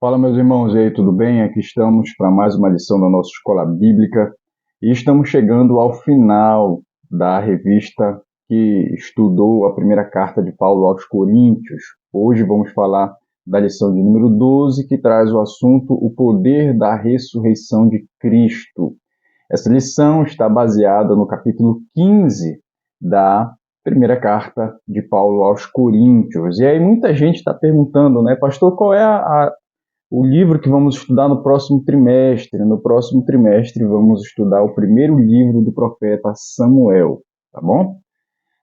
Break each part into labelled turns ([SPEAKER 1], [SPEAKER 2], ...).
[SPEAKER 1] Fala, meus irmãos, e aí, tudo bem? Aqui estamos para mais uma lição da nossa escola bíblica e estamos chegando ao final da revista que estudou a primeira carta de Paulo aos Coríntios. Hoje vamos falar da lição de número 12, que traz o assunto o poder da ressurreição de Cristo. Essa lição está baseada no capítulo 15 da primeira carta de Paulo aos Coríntios. E aí muita gente está perguntando, né, pastor, qual é o livro que vamos estudar no próximo trimestre? No próximo trimestre vamos estudar o primeiro livro do profeta Samuel, tá bom?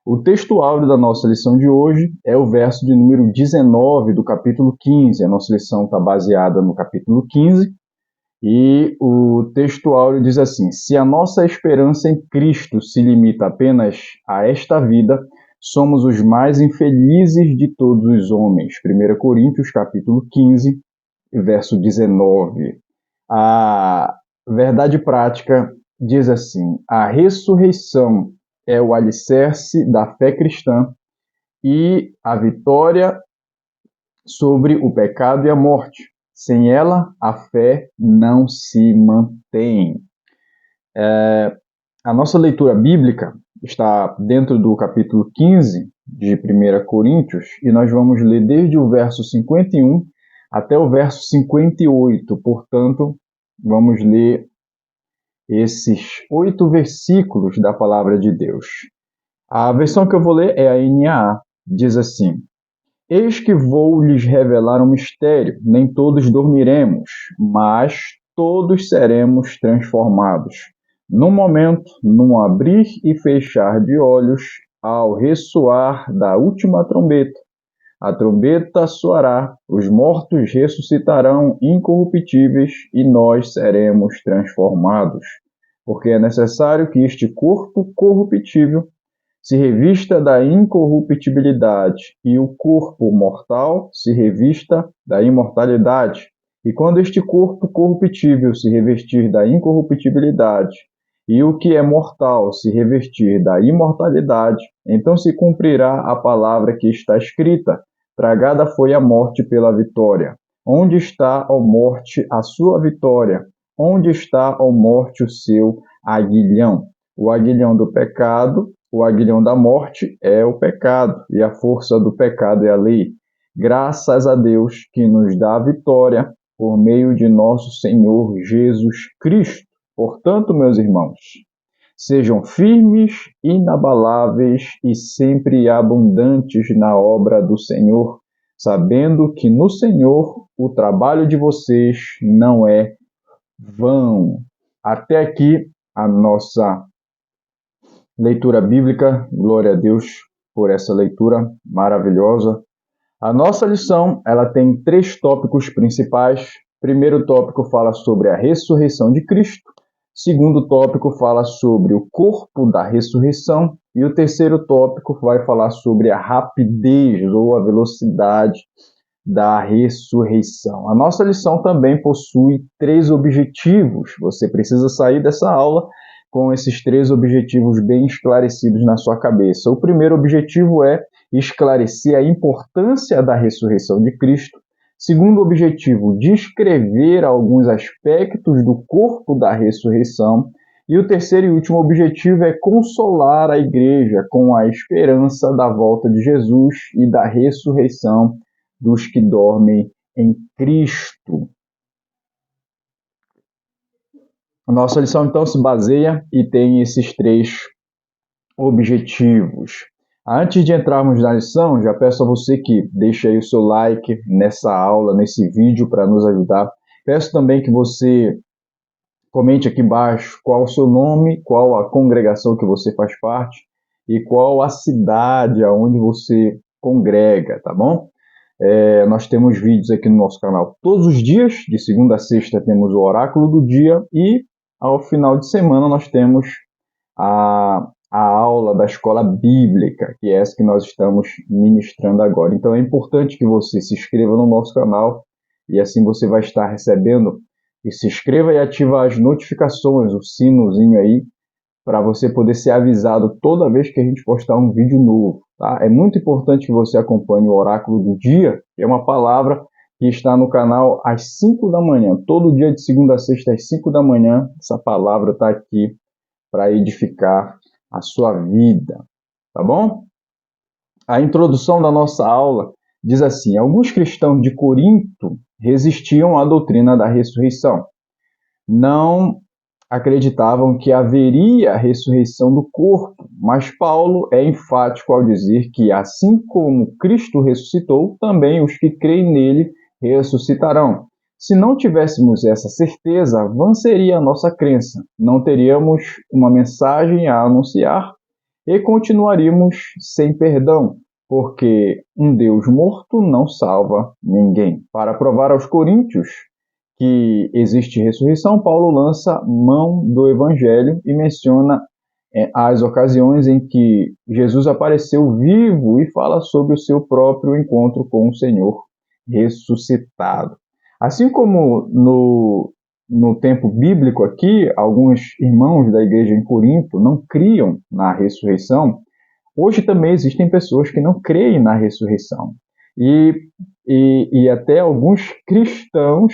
[SPEAKER 1] O texto áureo da nossa lição de hoje é o verso de número 19 do capítulo 15. A nossa lição está baseada no capítulo 15 e o texto áureo diz assim: se a nossa esperança em Cristo se limita apenas a esta vida, somos os mais infelizes de todos os homens. 1 Coríntios capítulo 15, verso 19. A verdade prática diz assim: a ressurreição é o alicerce da fé cristã e a vitória sobre o pecado e a morte. Sem ela, a fé não se mantém. A nossa leitura bíblica está dentro do capítulo 15 de 1 Coríntios e nós vamos ler desde o verso 51 até o verso 58. Portanto, vamos ler esses 8 versículos da palavra de Deus. A versão que eu vou ler é a NAA. Diz assim: eis que vou lhes revelar um mistério, nem todos dormiremos, mas todos seremos transformados. Num momento, num abrir e fechar de olhos, ao ressoar da última trombeta. A trombeta soará, os mortos ressuscitarão incorruptíveis e nós seremos transformados. Porque é necessário que este corpo corruptível se revista da incorruptibilidade e o corpo mortal se revista da imortalidade. E quando este corpo corruptível se revestir da incorruptibilidade e o que é mortal se revestir da imortalidade, então se cumprirá a palavra que está escrita: tragada foi a morte pela vitória. Onde está, ó morte, a sua vitória? Onde está, ó morte, o seu aguilhão? O aguilhão do pecado, o aguilhão da morte é o pecado, e a força do pecado é a lei. Graças a Deus que nos dá a vitória por meio de nosso Senhor Jesus Cristo. Portanto, meus irmãos, sejam firmes, inabaláveis e sempre abundantes na obra do Senhor, sabendo que no Senhor o trabalho de vocês não é vão. Até aqui a nossa leitura bíblica. Glória a Deus por essa leitura maravilhosa. A nossa lição, ela tem 3 tópicos principais. Primeiro tópico fala sobre a ressurreição de Cristo. Segundo tópico fala sobre o corpo da ressurreição. E o terceiro tópico vai falar sobre a rapidez ou a velocidade da ressurreição. A nossa lição também possui 3 objetivos. Você precisa sair dessa aula com esses 3 objetivos bem esclarecidos na sua cabeça. O primeiro objetivo é esclarecer a importância da ressurreição de Cristo. Segundo objetivo, descrever alguns aspectos do corpo da ressurreição. E o terceiro e último objetivo é consolar a igreja com a esperança da volta de Jesus e da ressurreição dos que dormem em Cristo. A nossa lição, então, se baseia e tem esses 3 objetivos. Antes de entrarmos na lição, já peço a você que deixe aí o seu like nessa aula, nesse vídeo, para nos ajudar. Peço também que você comente aqui embaixo qual o seu nome, qual a congregação que você faz parte e qual a cidade aonde você congrega, tá bom? Nós temos vídeos aqui no nosso canal todos os dias, de segunda a sexta temos o oráculo do dia e ao final de semana nós temos a aula da escola bíblica, que é essa que nós estamos ministrando agora. Então é importante que você se inscreva no nosso canal e assim você vai estar recebendo, e se inscreva e ativa as notificações, o sinozinho aí, para você poder ser avisado toda vez que a gente postar um vídeo novo. Tá? É muito importante que você acompanhe o oráculo do dia, que é uma palavra que está no canal às 5 da manhã. Todo dia de segunda a sexta às 5 da manhã, essa palavra está aqui para edificar a sua vida, tá bom? A introdução da nossa aula diz assim: alguns cristãos de Corinto resistiam à doutrina da ressurreição. Não acreditavam que haveria a ressurreição do corpo, mas Paulo é enfático ao dizer que, assim como Cristo ressuscitou, também os que creem nele ressuscitarão. Se não tivéssemos essa certeza, vã seria a nossa crença. Não teríamos uma mensagem a anunciar e continuaríamos sem perdão, porque um Deus morto não salva ninguém. Para provar aos coríntios que existe ressurreição, Paulo lança mão do evangelho e menciona as ocasiões em que Jesus apareceu vivo e fala sobre o seu próprio encontro com o Senhor ressuscitado. Assim como no tempo bíblico aqui, alguns irmãos da igreja em Corinto não criam na ressurreição, hoje também existem pessoas que não creem na ressurreição. E até alguns cristãos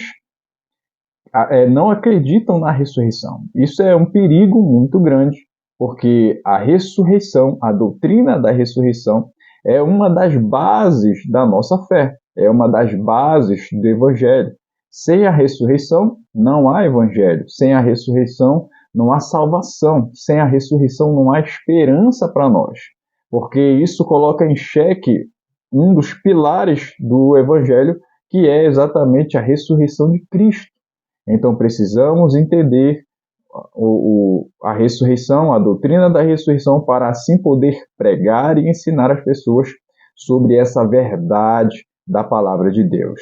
[SPEAKER 1] não acreditam na ressurreição. Isso é um perigo muito grande, porque a ressurreição, a doutrina da ressurreição, é uma das bases da nossa fé, é uma das bases do evangelho. Sem a ressurreição, não há evangelho. Sem a ressurreição, não há salvação. Sem a ressurreição, não há esperança para nós, porque isso coloca em xeque um dos pilares do evangelho, que é exatamente a ressurreição de Cristo. Então precisamos entender a ressurreição, a doutrina da ressurreição, para assim poder pregar e ensinar as pessoas sobre essa verdade da palavra de Deus.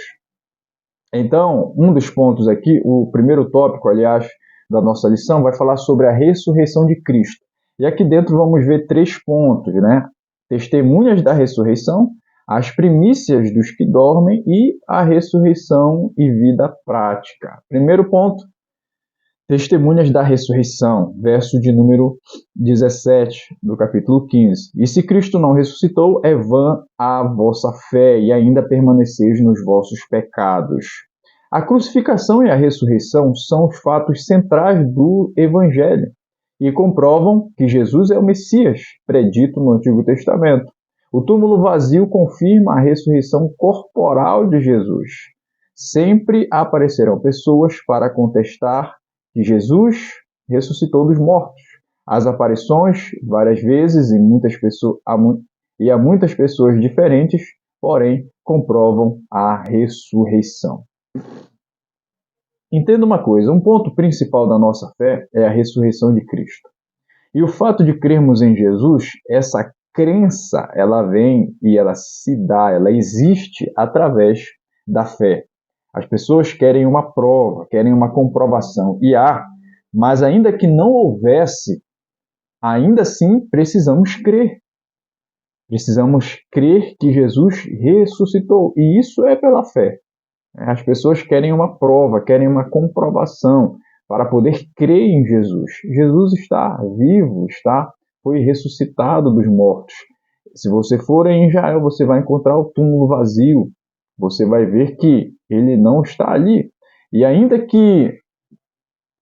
[SPEAKER 1] Então, um dos pontos aqui, o primeiro tópico, aliás, da nossa lição, vai falar sobre a ressurreição de Cristo. E aqui dentro vamos ver 3 pontos, né? Testemunhas da ressurreição, as primícias dos que dormem e a ressurreição e vida prática. Primeiro ponto, testemunhas da ressurreição, verso de número 17 do capítulo 15. E se Cristo não ressuscitou, é vã a vossa fé e ainda permaneceis nos vossos pecados. A crucificação e a ressurreição são os fatos centrais do Evangelho e comprovam que Jesus é o Messias, predito no Antigo Testamento. O túmulo vazio confirma a ressurreição corporal de Jesus. Sempre aparecerão pessoas para contestar que Jesus ressuscitou dos mortos. As aparições, várias vezes, e a muitas pessoas diferentes, porém, comprovam a ressurreição. Entenda uma coisa, um ponto principal da nossa fé é a ressurreição de Cristo. E o fato de crermos em Jesus, essa crença, ela vem e ela se dá, ela existe através da fé. As pessoas querem uma prova, querem uma comprovação, e mas ainda que não houvesse, ainda assim precisamos crer. Precisamos crer que Jesus ressuscitou, e isso é pela fé. As pessoas querem uma prova, querem uma comprovação para poder crer em Jesus. Jesus está vivo, foi ressuscitado dos mortos. Se você for em Israel, você vai encontrar o túmulo vazio. Você vai ver que ele não está ali. E ainda que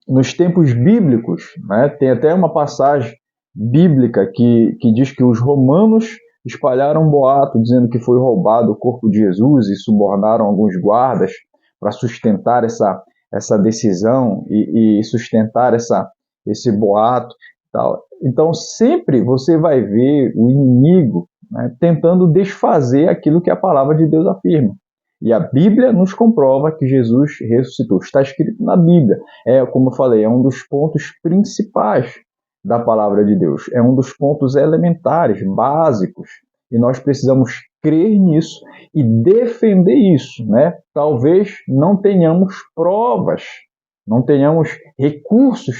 [SPEAKER 1] nos tempos bíblicos, né, tem até uma passagem bíblica que diz que os romanos espalharam um boato dizendo que foi roubado o corpo de Jesus e subornaram alguns guardas para sustentar essa decisão e sustentar esse boato. Tal. Então, sempre você vai ver o inimigo, né, tentando desfazer aquilo que a palavra de Deus afirma. E a Bíblia nos comprova que Jesus ressuscitou. Está escrito na Bíblia. Como eu falei, é um dos pontos principais da palavra de Deus. É um dos pontos elementares, básicos. E nós precisamos crer nisso e defender isso, né? Talvez não tenhamos provas, não tenhamos recursos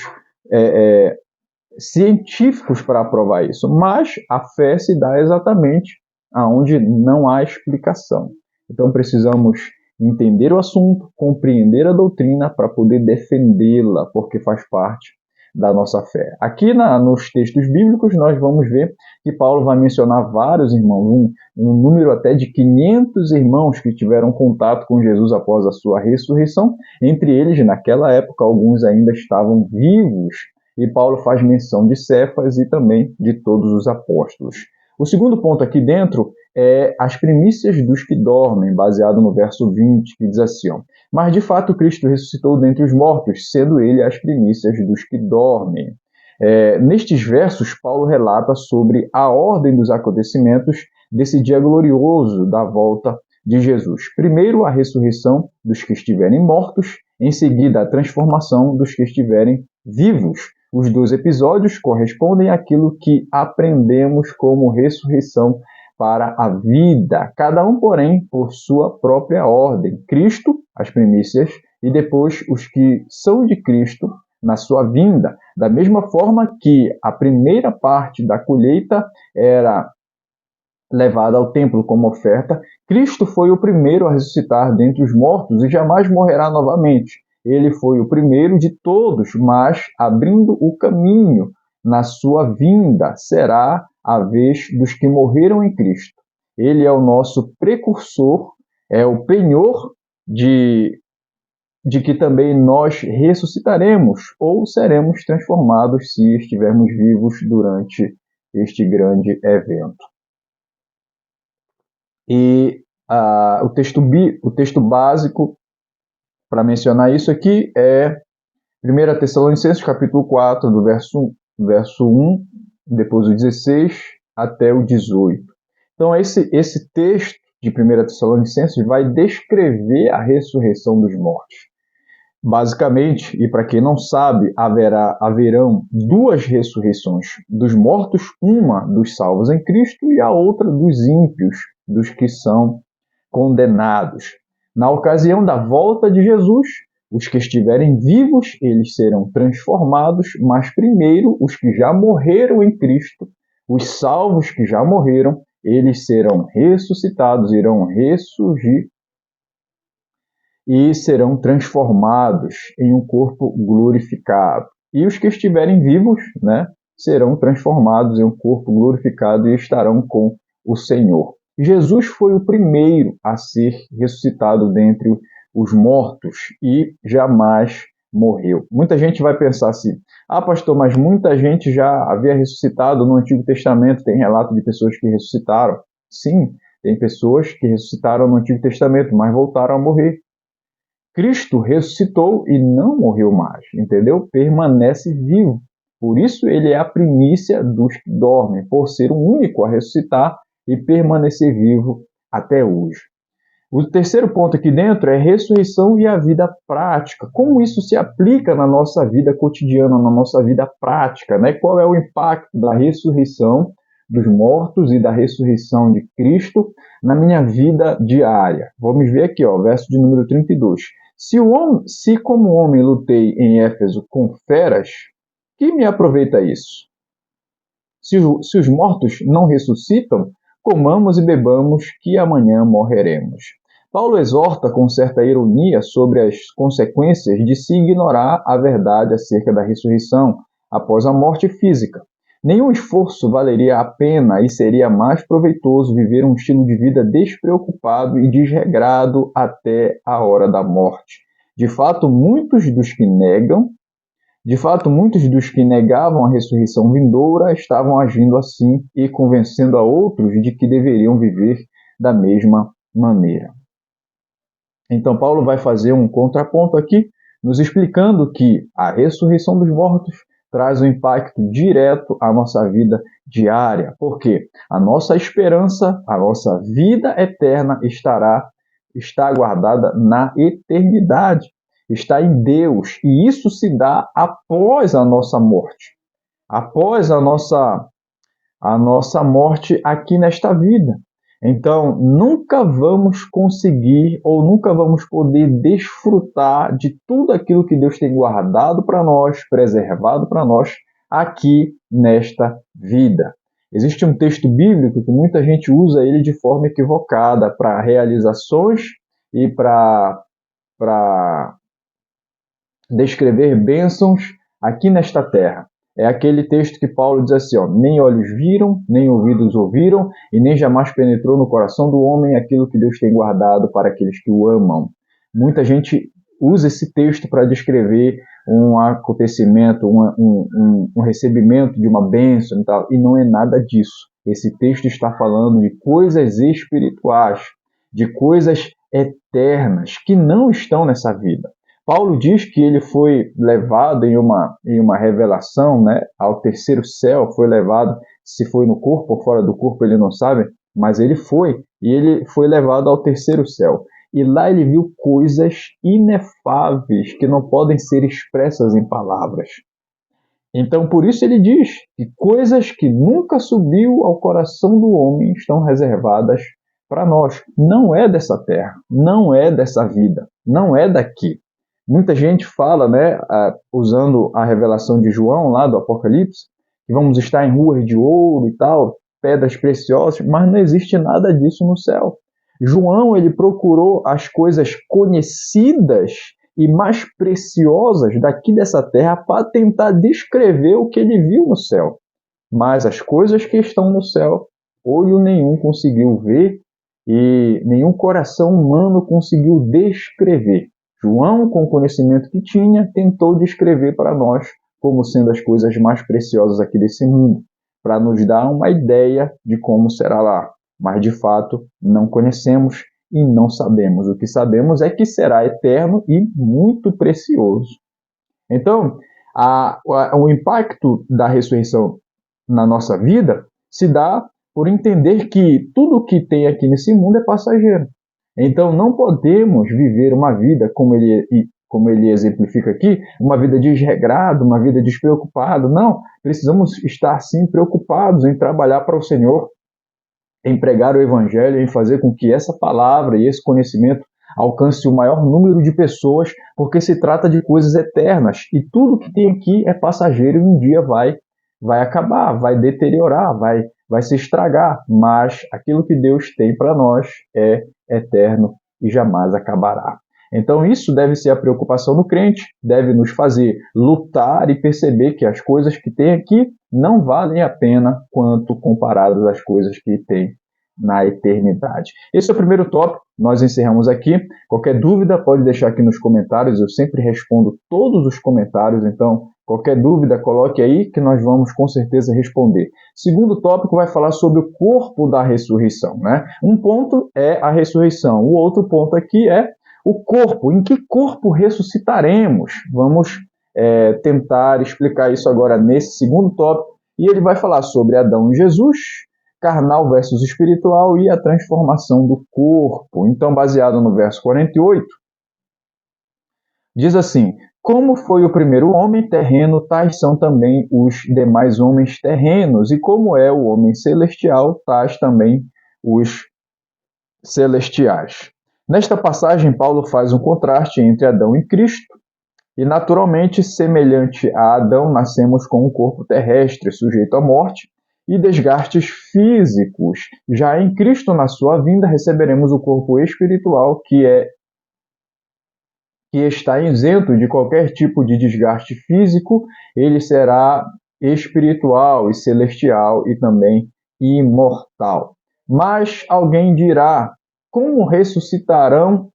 [SPEAKER 1] científicos para provar isso, mas a fé se dá exatamente aonde não há explicação. Então precisamos entender o assunto, compreender a doutrina para poder defendê-la, porque faz parte da nossa fé. Aqui nos textos bíblicos nós vamos ver que Paulo vai mencionar vários irmãos, um número até de 500 irmãos que tiveram contato com Jesus após a sua ressurreição. Entre eles, naquela época, alguns ainda estavam vivos. E Paulo faz menção de Cefas e também de todos os apóstolos. O segundo ponto aqui dentro é as primícias dos que dormem, baseado no verso 20, que diz assim, ó, mas de fato Cristo ressuscitou dentre os mortos, sendo ele as primícias dos que dormem. Nestes versos, Paulo relata sobre a ordem dos acontecimentos desse dia glorioso da volta de Jesus. Primeiro, a ressurreição dos que estiverem mortos, em seguida, a transformação dos que estiverem vivos. Os dois episódios correspondem àquilo que aprendemos como ressurreição para a vida, cada um, porém, por sua própria ordem. Cristo, as primícias, e depois os que são de Cristo na sua vinda. Da mesma forma que a primeira parte da colheita era levada ao templo como oferta, Cristo foi o primeiro a ressuscitar dentre os mortos e jamais morrerá novamente. Ele foi o primeiro de todos, mas abrindo o caminho na sua vinda será a vez dos que morreram em Cristo. Ele é o nosso precursor, é o penhor de que também nós ressuscitaremos ou seremos transformados se estivermos vivos durante este grande evento. E o texto básico para mencionar isso aqui é 1 Tessalonicenses, capítulo 4, do verso 1, depois o 16 até o 18. Então, esse texto de 1 Tessalonicenses vai descrever a ressurreição dos mortos. Basicamente, e para quem não sabe, haverão duas ressurreições dos mortos, uma dos salvos em Cristo e a outra dos ímpios, dos que são condenados. Na ocasião da volta de Jesus, os que estiverem vivos, eles serão transformados, mas primeiro os que já morreram em Cristo, os salvos que já morreram, eles serão ressuscitados, irão ressurgir e serão transformados em um corpo glorificado. E os que estiverem vivos, serão transformados em um corpo glorificado e estarão com o Senhor. Jesus foi o primeiro a ser ressuscitado dentre os mortos e jamais morreu. Muita gente vai pensar assim, pastor, mas muita gente já havia ressuscitado no Antigo Testamento, tem relato de pessoas que ressuscitaram. Sim, tem pessoas que ressuscitaram no Antigo Testamento, mas voltaram a morrer. Cristo ressuscitou e não morreu mais, entendeu? Permanece vivo. Por isso ele é a primícia dos que dormem, por ser o único a ressuscitar e permanecer vivo até hoje. O terceiro ponto aqui dentro é a ressurreição e a vida prática. Como isso se aplica na nossa vida cotidiana, na nossa vida prática, né? Qual é o impacto da ressurreição dos mortos e da ressurreição de Cristo na minha vida diária? Vamos ver aqui, verso de número 32. Se como homem lutei em Éfeso com feras, que me aproveita isso? Se os mortos não ressuscitam, comamos e bebamos, que amanhã morreremos. Paulo exorta com certa ironia sobre as consequências de se ignorar a verdade acerca da ressurreição após a morte física. Nenhum esforço valeria a pena e seria mais proveitoso viver um estilo de vida despreocupado e desregrado até a hora da morte. De fato, muitos dos que negavam a ressurreição vindoura estavam agindo assim e convencendo a outros de que deveriam viver da mesma maneira. Então, Paulo vai fazer um contraponto aqui, nos explicando que a ressurreição dos mortos traz um impacto direto à nossa vida diária, porque a nossa esperança, a nossa vida eterna está guardada na eternidade, está em Deus, e isso se dá após a nossa morte, após a nossa morte aqui nesta vida. Então, nunca vamos conseguir ou nunca vamos poder desfrutar de tudo aquilo que Deus tem guardado para nós, preservado para nós aqui nesta vida. Existe um texto bíblico que muita gente usa ele de forma equivocada para realizações e para descrever bênçãos aqui nesta terra. É aquele texto que Paulo diz assim, ó, nem olhos viram, nem ouvidos ouviram, e nem jamais penetrou no coração do homem aquilo que Deus tem guardado para aqueles que o amam. Muita gente usa esse texto para descrever um acontecimento, um recebimento de uma bênção e tal, e não é nada disso. Esse texto está falando de coisas espirituais, de coisas eternas, que não estão nessa vida. Paulo diz que ele foi levado em uma revelação, né, ao terceiro céu, foi levado, se foi no corpo ou fora do corpo, ele não sabe, mas ele foi, e ele foi levado ao terceiro céu. E lá ele viu coisas inefáveis que não podem ser expressas em palavras. Então, por isso ele diz que coisas que nunca subiu ao coração do homem estão reservadas para nós. Não é dessa terra, não é dessa vida, não é daqui. Muita gente fala, né, usando a revelação de João lá do Apocalipse, que vamos estar em ruas de ouro e tal, pedras preciosas, mas não existe nada disso no céu. João, ele procurou as coisas conhecidas e mais preciosas daqui dessa terra para tentar descrever o que ele viu no céu. Mas as coisas que estão no céu, olho nenhum conseguiu ver e nenhum coração humano conseguiu descrever. João, com o conhecimento que tinha, tentou descrever para nós como sendo as coisas mais preciosas aqui desse mundo, para nos dar uma ideia de como será lá. Mas, de fato, não conhecemos e não sabemos. O que sabemos é que será eterno e muito precioso. Então, o impacto da ressurreição na nossa vida se dá por entender que tudo que tem aqui nesse mundo é passageiro. Então, não podemos viver uma vida, como ele exemplifica aqui, uma vida desregrada, uma vida despreocupada. Não, precisamos estar, sim, preocupados em trabalhar para o Senhor, em pregar o Evangelho, em fazer com que essa palavra e esse conhecimento alcance o maior número de pessoas, porque se trata de coisas eternas. E tudo que tem aqui é passageiro e um dia vai acabar, vai deteriorar, vai se estragar. Mas aquilo que Deus tem para nós é eterno e jamais acabará. Então isso deve ser a preocupação do crente, deve nos fazer lutar e perceber que as coisas que tem aqui não valem a pena quanto comparadas às coisas que tem na eternidade. Esse é o primeiro tópico, nós encerramos aqui. Qualquer dúvida pode deixar aqui nos comentários, eu sempre respondo todos os comentários, então qualquer dúvida coloque aí que nós vamos com certeza responder. Segundo tópico vai falar sobre o corpo da ressurreição, né? Um ponto é a ressurreição, o outro ponto aqui é o corpo. Em que corpo ressuscitaremos? Vamos tentar explicar isso agora nesse segundo tópico. E ele vai falar sobre Adão e Jesus, carnal versus espiritual e a transformação do corpo. Então, baseado no verso 48, diz assim: como foi o primeiro homem terreno, tais são também os demais homens terrenos, e como é o homem celestial, tais também os celestiais. Nesta passagem, Paulo faz um contraste entre Adão e Cristo, e naturalmente, semelhante a Adão, nascemos com um corpo terrestre sujeito à morte e desgastes físicos. Já em Cristo, na sua vinda, receberemos o corpo espiritual que está isento de qualquer tipo de desgaste físico. Ele será espiritual e celestial e também imortal. Mas alguém dirá: como ressuscitam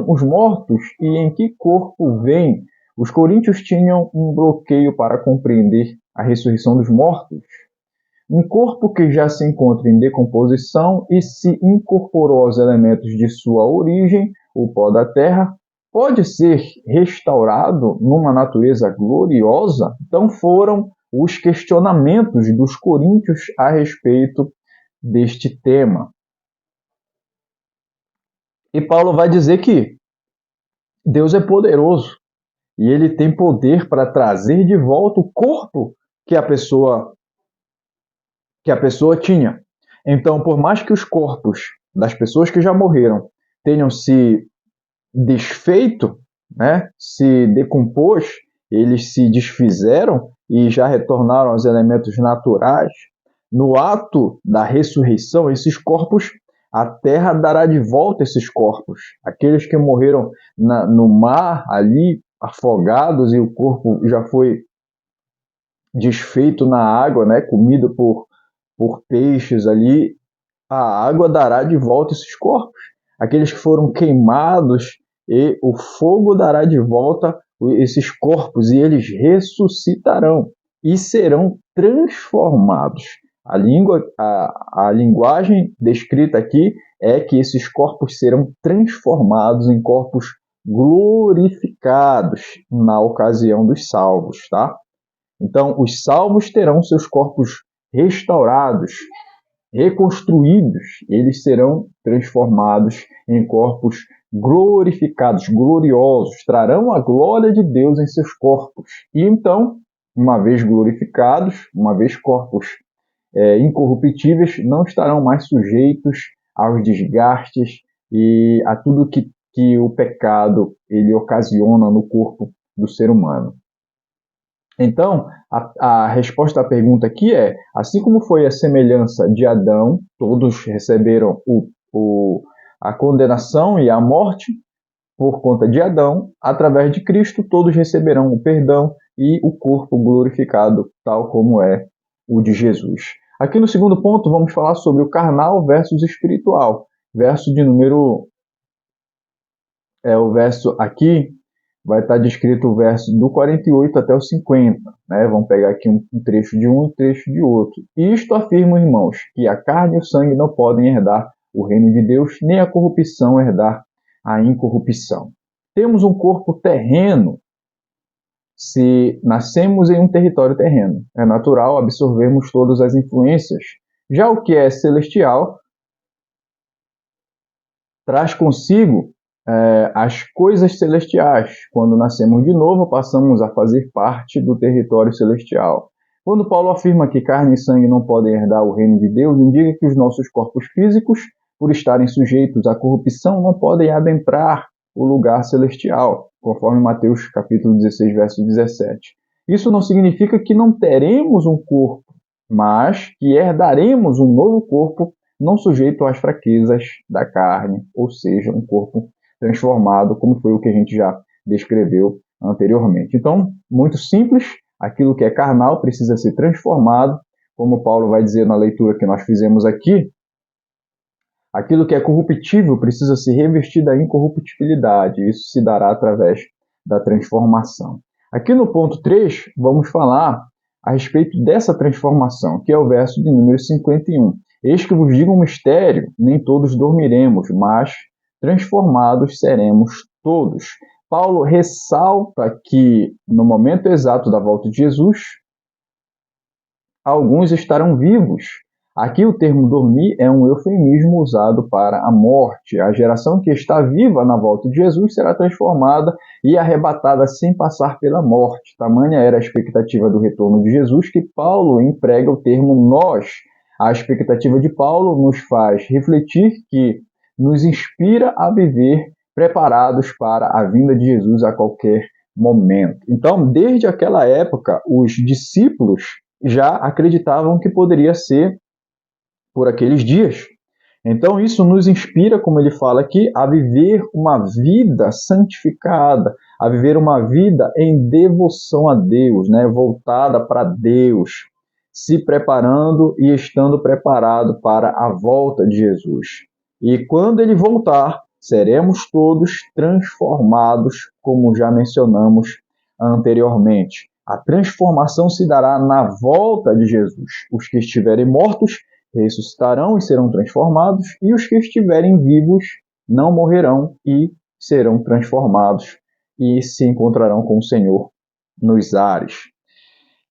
[SPEAKER 1] os mortos e em que corpo vêm? Os coríntios tinham um bloqueio para compreender a ressurreição dos mortos. Um corpo que já se encontra em decomposição e se incorporou aos elementos de sua origem, o pó da terra, pode ser restaurado numa natureza gloriosa? Então foram os questionamentos dos coríntios a respeito deste tema. E Paulo vai dizer que Deus é poderoso e ele tem poder para trazer de volta o corpo que a pessoa tinha. Então, por mais que os corpos das pessoas que já morreram tenham se desfeito, né, se decompôs, eles se desfizeram e já retornaram aos elementos naturais, no ato da ressurreição, esses corpos, a terra dará de volta esses corpos. Aqueles que morreram no mar, ali, afogados e o corpo já foi desfeito na água, né, comido por peixes ali, a água dará de volta esses corpos. Aqueles que foram queimados, e o fogo dará de volta esses corpos, e eles ressuscitarão e serão transformados. A linguagem descrita aqui é que esses corpos serão transformados em corpos glorificados na ocasião dos salvos, tá? Então, os salvos terão seus corpos restaurados, reconstruídos, eles serão transformados em corpos glorificados, gloriosos, trarão a glória de Deus em seus corpos. E então, uma vez glorificados, uma vez corpos incorruptíveis, não estarão mais sujeitos aos desgastes e a tudo que o pecado ele ocasiona no corpo do ser humano. Então, a resposta à pergunta aqui é: assim como foi a semelhança de Adão, todos receberam a condenação e a morte por conta de Adão, através de Cristo, todos receberão o perdão e o corpo glorificado, tal como é o de Jesus. Aqui no segundo ponto, vamos falar sobre o carnal versus espiritual. Verso de número. O verso aqui vai estar descrito o verso do 48 até o 50. Né? Vamos pegar aqui um trecho de um e um trecho de outro. Isto afirma, irmãos, que a carne e o sangue não podem herdar o reino de Deus, nem a corrupção herdar a incorrupção. Temos um corpo terreno se nascemos em um território terreno. É natural absorvermos todas as influências. Já o que é celestial traz consigo as coisas celestiais. Quando nascemos de novo, passamos a fazer parte do território celestial. Quando Paulo afirma que carne e sangue não podem herdar o reino de Deus, indica que os nossos corpos físicos, por estarem sujeitos à corrupção, não podem adentrar o lugar celestial, conforme Mateus capítulo 16, verso 17. Isso não significa que não teremos um corpo, mas que herdaremos um novo corpo não sujeito às fraquezas da carne, ou seja, um corpo transformado, como foi o que a gente já descreveu anteriormente. Então, muito simples, aquilo que é carnal precisa ser transformado, como Paulo vai dizer na leitura que nós fizemos aqui, aquilo que é corruptível precisa se revestir da incorruptibilidade, isso se dará através da transformação. Aqui no ponto 3, vamos falar a respeito dessa transformação, que é o verso de número 51. Eis que vos digo um mistério, nem todos dormiremos, mas transformados seremos todos. Paulo ressalta que, no momento exato da volta de Jesus, alguns estarão vivos. Aqui o termo dormir é um eufemismo usado para a morte. A geração que está viva na volta de Jesus será transformada e arrebatada sem passar pela morte. Tamanha era a expectativa do retorno de Jesus que Paulo emprega o termo nós. A expectativa de Paulo nos faz refletir que nos inspira a viver preparados para a vinda de Jesus a qualquer momento. Então, desde aquela época, os discípulos já acreditavam que poderia ser por aqueles dias. Então, isso nos inspira, como ele fala aqui, a viver uma vida santificada, a viver uma vida em devoção a Deus, né? Voltada para Deus, se preparando e estando preparado para a volta de Jesus. E quando ele voltar, seremos todos transformados, como já mencionamos anteriormente. A transformação se dará na volta de Jesus. Os que estiverem mortos ressuscitarão e serão transformados, e os que estiverem vivos não morrerão e serão transformados e se encontrarão com o Senhor nos ares.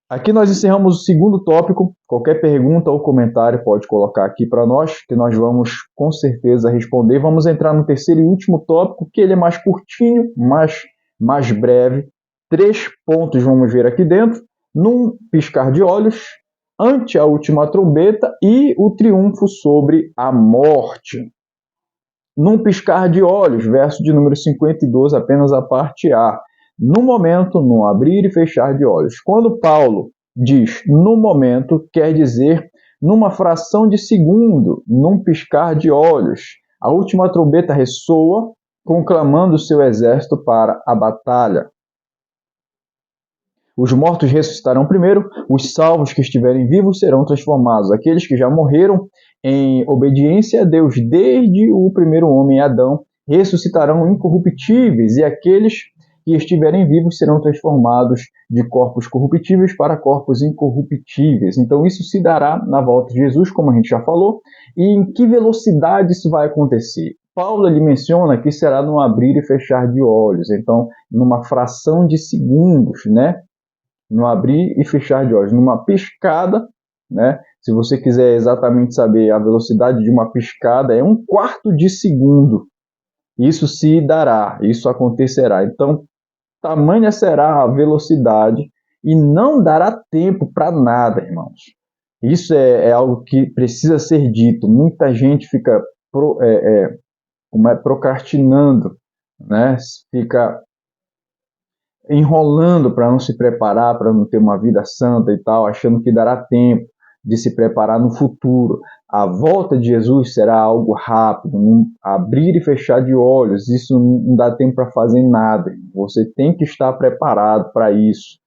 [SPEAKER 1] Aqui nós encerramos o segundo tópico. Qualquer pergunta ou comentário pode colocar aqui para nós, que nós vamos com certeza responder. Vamos entrar no terceiro e último tópico, que ele é mais curtinho, mais breve. 3 pontos vamos ver aqui dentro. Num piscar de olhos, ante a última trombeta e o triunfo sobre a morte. Num piscar de olhos, verso de número 52, apenas a parte A. No momento, no abrir e fechar de olhos. Quando Paulo diz no momento, quer dizer numa fração de segundo, num piscar de olhos. A última trombeta ressoa, conclamando o seu exército para a batalha. Os mortos ressuscitarão primeiro, os salvos que estiverem vivos serão transformados. Aqueles que já morreram em obediência a Deus desde o primeiro homem, Adão, ressuscitarão incorruptíveis, e aqueles que estiverem vivos serão transformados de corpos corruptíveis para corpos incorruptíveis. Então isso se dará na volta de Jesus, como a gente já falou. E em que velocidade isso vai acontecer? Paulo ele menciona que será num abrir e fechar de olhos, então numa fração de segundos, né? No abrir e fechar de olhos, numa piscada, né? Se você quiser exatamente saber a velocidade de uma piscada, é 1/4 de segundo. Isso se dará, isso acontecerá. Então, tamanha será a velocidade e não dará tempo para nada, irmãos. Isso é algo que precisa ser dito. Muita gente fica procrastinando, né? Fica enrolando para não se preparar, para não ter uma vida santa e tal, achando que dará tempo de se preparar no futuro. A volta de Jesus será algo rápido, um abrir e fechar de olhos, isso não dá tempo para fazer nada. Você tem que estar preparado para isso,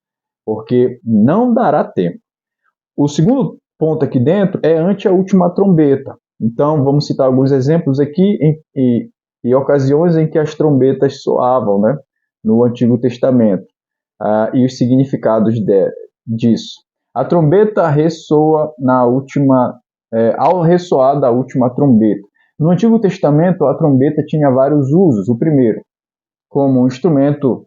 [SPEAKER 1] porque não dará tempo. O segundo ponto aqui dentro é ante a última trombeta. Então, vamos citar alguns exemplos aqui em ocasiões em que as trombetas soavam, né, no Antigo Testamento, e os significados disso. A trombeta ressoa ao ressoar da última trombeta. No Antigo Testamento, a trombeta tinha vários usos. O primeiro, como um instrumento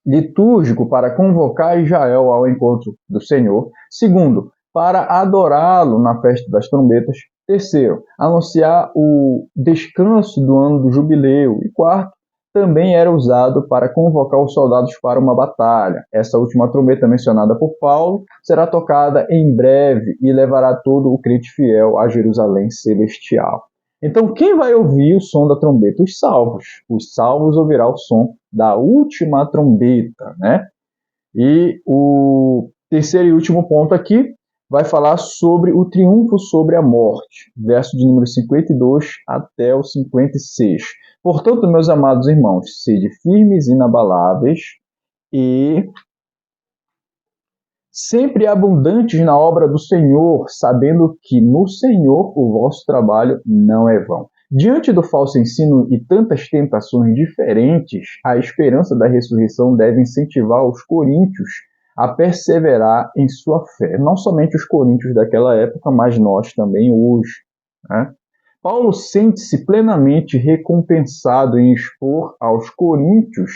[SPEAKER 1] litúrgico para convocar Israel ao encontro do Senhor. Segundo, para adorá-lo na festa das trombetas. Terceiro, anunciar o descanso do ano do jubileu. E quarto, também era usado para convocar os soldados para uma batalha. Essa última trombeta mencionada por Paulo será tocada em breve e levará todo o crente fiel a Jerusalém celestial. Então, quem vai ouvir o som da trombeta? Os salvos. Os salvos ouvirão o som da última trombeta, né? E o terceiro e último ponto aqui vai falar sobre o triunfo sobre a morte, verso de número 52 até o 56. Portanto, meus amados irmãos, sede firmes e inabaláveis e sempre abundantes na obra do Senhor, sabendo que no Senhor o vosso trabalho não é vão. Diante do falso ensino e tantas tentações diferentes, a esperança da ressurreição deve incentivar os coríntios a perseverar em sua fé. Não somente os coríntios daquela época, mas nós também hoje, né? Paulo sente-se plenamente recompensado em expor aos coríntios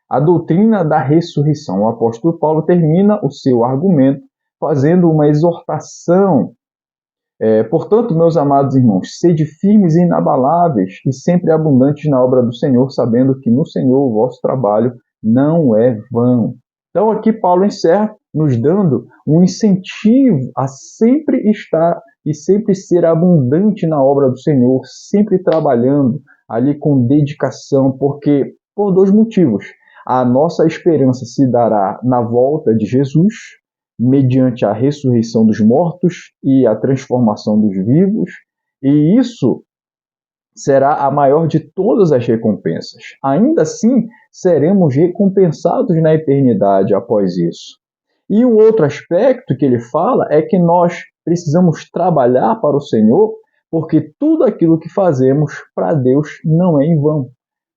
[SPEAKER 1] a doutrina da ressurreição. O apóstolo Paulo termina o seu argumento fazendo uma exortação. Portanto, meus amados irmãos, sede firmes e inabaláveis e sempre abundantes na obra do Senhor, sabendo que no Senhor o vosso trabalho não é vão. Então aqui Paulo encerra nos dando um incentivo a sempre estar e sempre ser abundante na obra do Senhor, sempre trabalhando ali com dedicação, porque por dois motivos. A nossa esperança se dará na volta de Jesus, mediante a ressurreição dos mortos e a transformação dos vivos, e isso será a maior de todas as recompensas. Ainda assim, seremos recompensados na eternidade após isso. E o outro aspecto que ele fala é que nós precisamos trabalhar para o Senhor, porque tudo aquilo que fazemos para Deus não é em vão.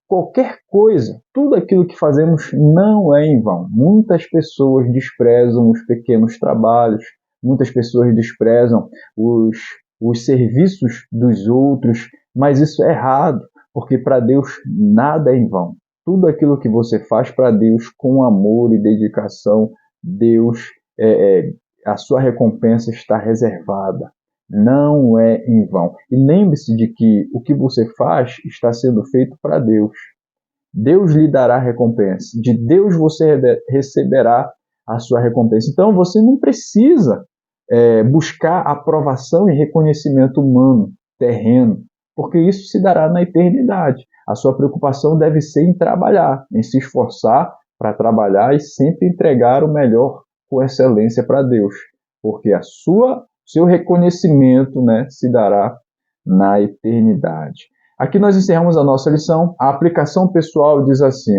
[SPEAKER 1] Qualquer coisa, tudo aquilo que fazemos não é em vão. Muitas pessoas desprezam os pequenos trabalhos, muitas pessoas desprezam os serviços dos outros, mas isso é errado, porque para Deus nada é em vão. Tudo aquilo que você faz para Deus com amor e dedicação, Deus, a sua recompensa está reservada. Não é em vão. E lembre-se de que o que você faz está sendo feito para Deus. Deus lhe dará recompensa. De Deus você receberá a sua recompensa. Então você não precisa buscar aprovação e reconhecimento humano, terreno, porque isso se dará na eternidade. A sua preocupação deve ser em trabalhar, em se esforçar para trabalhar e sempre entregar o melhor com excelência para Deus, porque seu reconhecimento, né, se dará na eternidade. Aqui nós encerramos a nossa lição. A aplicação pessoal diz assim,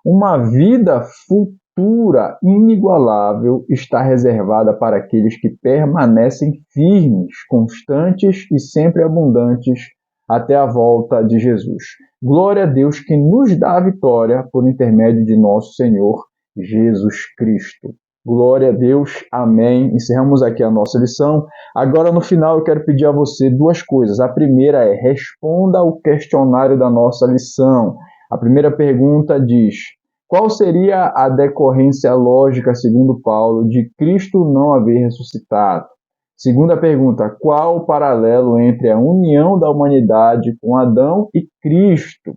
[SPEAKER 1] uma vida fartura inigualável está reservada para aqueles que permanecem firmes, constantes e sempre abundantes até a volta de Jesus. Glória a Deus que nos dá a vitória por intermédio de nosso Senhor Jesus Cristo. Glória a Deus, amém. Encerramos aqui a nossa lição. Agora, no final, eu quero pedir a você duas coisas. A primeira é: responda ao questionário da nossa lição. A primeira pergunta diz: qual seria a decorrência lógica, segundo Paulo, de Cristo não haver ressuscitado? Segunda pergunta: qual o paralelo entre a união da humanidade com Adão e Cristo?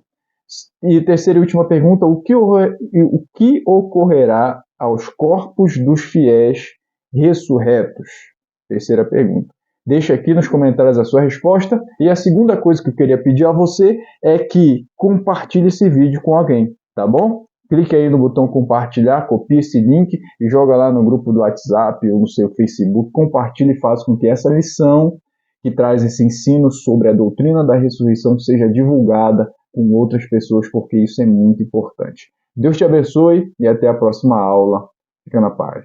[SPEAKER 1] E terceira e última pergunta: o que ocorrerá aos corpos dos fiéis ressurretos? Terceira pergunta. Deixa aqui nos comentários a sua resposta. E a segunda coisa que eu queria pedir a você é que compartilhe esse vídeo com alguém, tá bom? Clique aí no botão compartilhar, copie esse link e joga lá no grupo do WhatsApp ou no seu Facebook. Compartilhe e faça com que essa lição que traz esse ensino sobre a doutrina da ressurreição seja divulgada com outras pessoas, porque isso é muito importante. Deus te abençoe e até a próxima aula. Fica na paz.